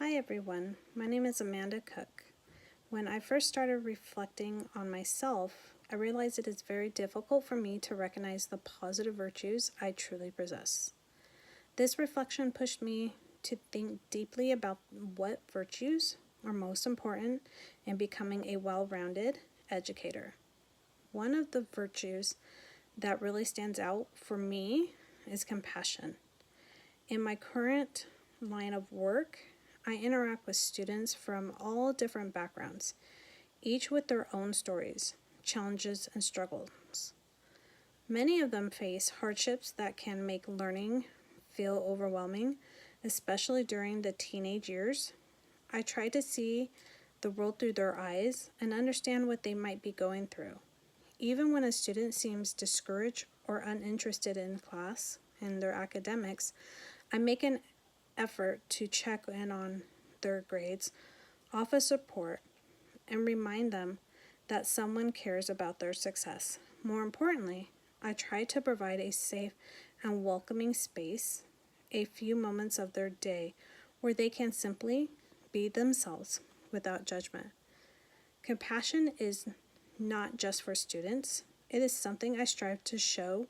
Hi everyone, my name is Amanda Cook. When I first started reflecting on myself, I realized it is very difficult for me to recognize the positive virtues I truly possess. This reflection pushed me to think deeply about what virtues are most important in becoming a well-rounded educator. One of the virtues that really stands out for me is compassion. In my current line of work, I interact with students from all different backgrounds, each with their own stories, challenges, and struggles. Many of them face hardships that can make learning feel overwhelming, especially during the teenage years. I try to see the world through their eyes and understand what they might be going through. Even when a student seems discouraged or uninterested in class and their academics, I make an effort to check in on their grades, offer support, and remind them that someone cares about their success. More importantly, I try to provide a safe and welcoming space, a few moments of their day where they can simply be themselves without judgment. Compassion is not just for students, it is something I strive to show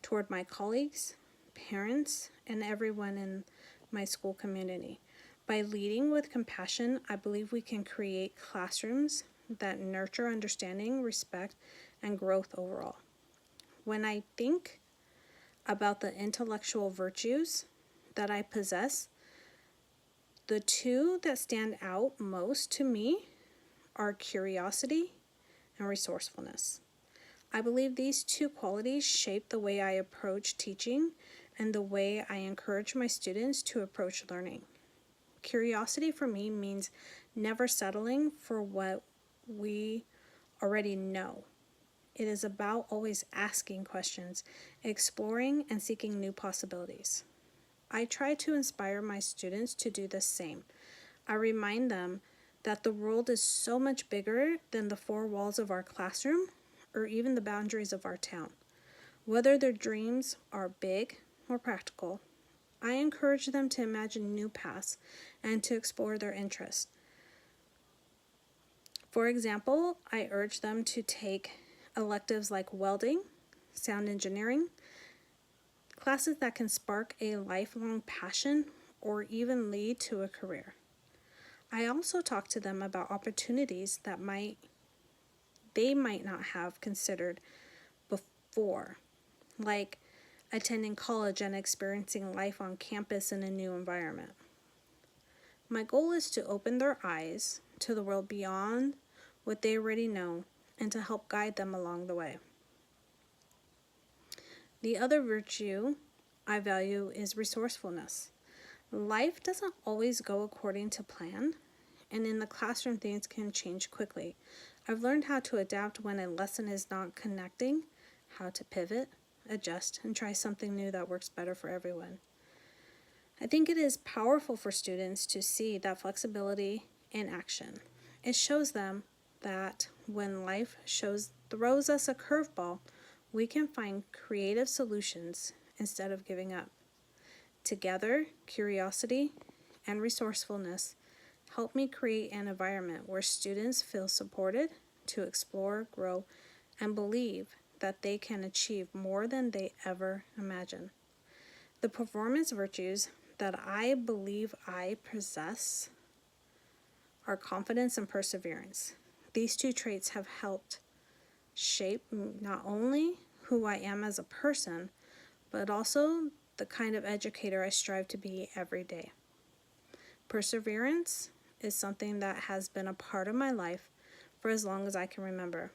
toward my colleagues, parents, and everyone in my school community. By leading with compassion, I believe we can create classrooms that nurture understanding, respect, and growth overall. When I think about the intellectual virtues that I possess, the two that stand out most to me are curiosity and resourcefulness. I believe these two qualities shape the way I approach teaching and the way I encourage my students to approach learning. Curiosity for me means never settling for what we already know. It is about always asking questions, exploring, and seeking new possibilities. I try to inspire my students to do the same. I remind them that the world is so much bigger than the four walls of our classroom or even the boundaries of our town. Whether their dreams are big or practical, I encourage them to imagine new paths and to explore their interests. For example, I urge them to take electives like welding, sound engineering, classes that can spark a lifelong passion or even lead to a career. I also talk to them about opportunities that they might not have considered before, like attending college and experiencing life on campus in a new environment. My goal is to open their eyes to the world beyond what they already know and to help guide them along the way. The other virtue I value is resourcefulness. Life doesn't always go according to plan, and in the classroom things can change quickly. I've learned how to adapt when a lesson is not connecting, how to pivot, adjust, and try something new that works better for everyone. I think it is powerful for students to see that flexibility in action. It shows them that when life throws us a curveball, we can find creative solutions instead of giving up. Together, curiosity and resourcefulness help me create an environment where students feel supported to explore, grow, and believe that they can achieve more than they ever imagined. The performance virtues that I believe I possess are confidence and perseverance. These two traits have helped shape not only who I am as a person, but also the kind of educator I strive to be every day. Perseverance is something that has been a part of my life for as long as I can remember.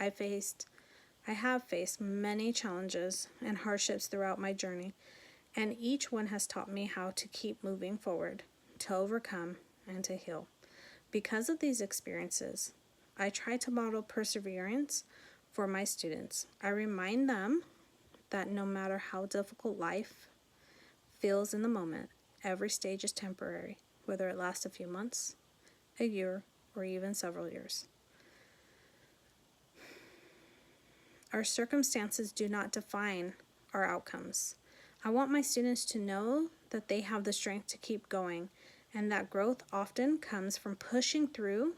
I have faced many challenges and hardships throughout my journey, and each one has taught me how to keep moving forward, to overcome, and to heal. Because of these experiences, I try to model perseverance for my students. I remind them that no matter how difficult life feels in the moment, every stage is temporary, whether it lasts a few months, a year, or even several years. Our circumstances do not define our outcomes. I want my students to know that they have the strength to keep going and that growth often comes from pushing through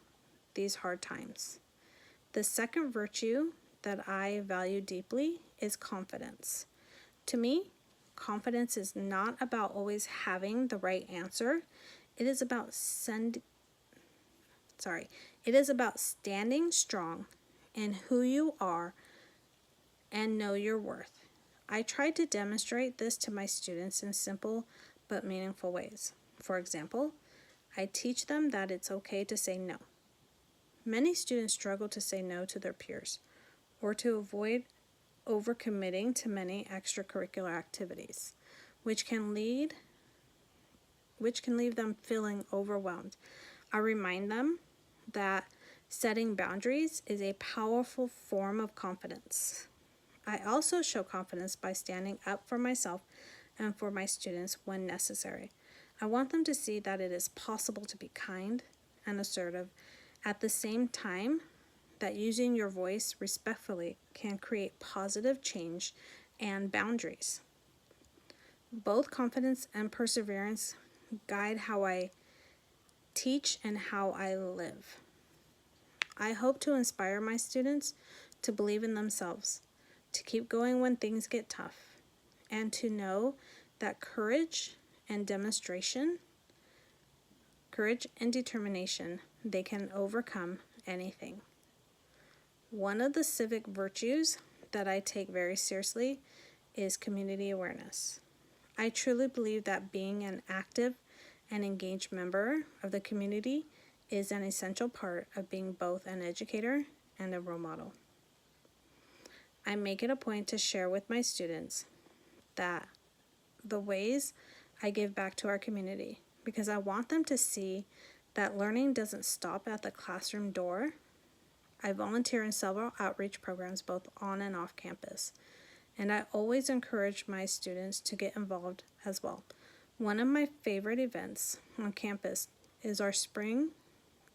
these hard times. The second virtue that I value deeply is confidence. To me, confidence is not about always having the right answer. It is about standing strong in who you are and know your worth. I try to demonstrate this to my students in simple but meaningful ways. For example, I teach them that it's okay to say no. Many students struggle to say no to their peers or to avoid overcommitting to many extracurricular activities, which can leave them feeling overwhelmed. I remind them that setting boundaries is a powerful form of confidence. I also show confidence by standing up for myself and for my students when necessary. I want them to see that it is possible to be kind and assertive at the same time that using your voice respectfully can create positive change and boundaries. Both confidence and perseverance guide how I teach and how I live. I hope to inspire my students to believe in themselves, to keep going when things get tough, and to know that courage and determination, they can overcome anything. One of the civic virtues that I take very seriously is community awareness. I truly believe that being an active and engaged member of the community is an essential part of being both an educator and a role model. I make it a point to share with my students that the ways I give back to our community, because I want them to see that learning doesn't stop at the classroom door. I volunteer in several outreach programs both on and off campus, and I always encourage my students to get involved as well. One of my favorite events on campus is our Spring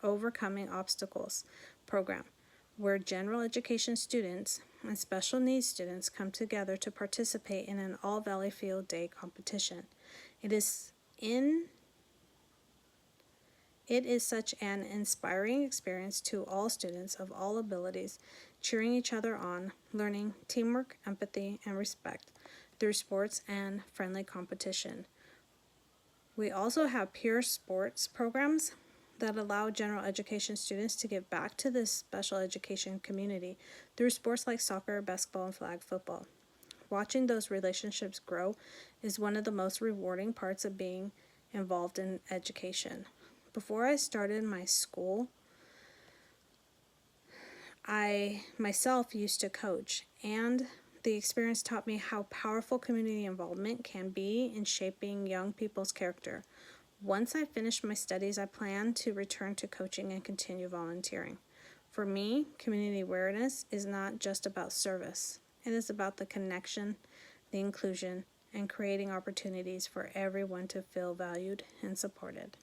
Overcoming Obstacles program, where general education students and special needs students come together to participate in an all-valley field day competition. It is such an inspiring experience to all students of all abilities, cheering each other on, learning teamwork, empathy, and respect through sports and friendly competition. We also have peer sports programs that allow general education students to give back to the special education community through sports like soccer, basketball, and flag football. Watching those relationships grow is one of the most rewarding parts of being involved in education. Before I started my school, I myself used to coach, and the experience taught me how powerful community involvement can be in shaping young people's character. Once I finished my studies, I plan to return to coaching and continue volunteering. For me, community awareness is not just about service. It is about the connection, the inclusion, and creating opportunities for everyone to feel valued and supported.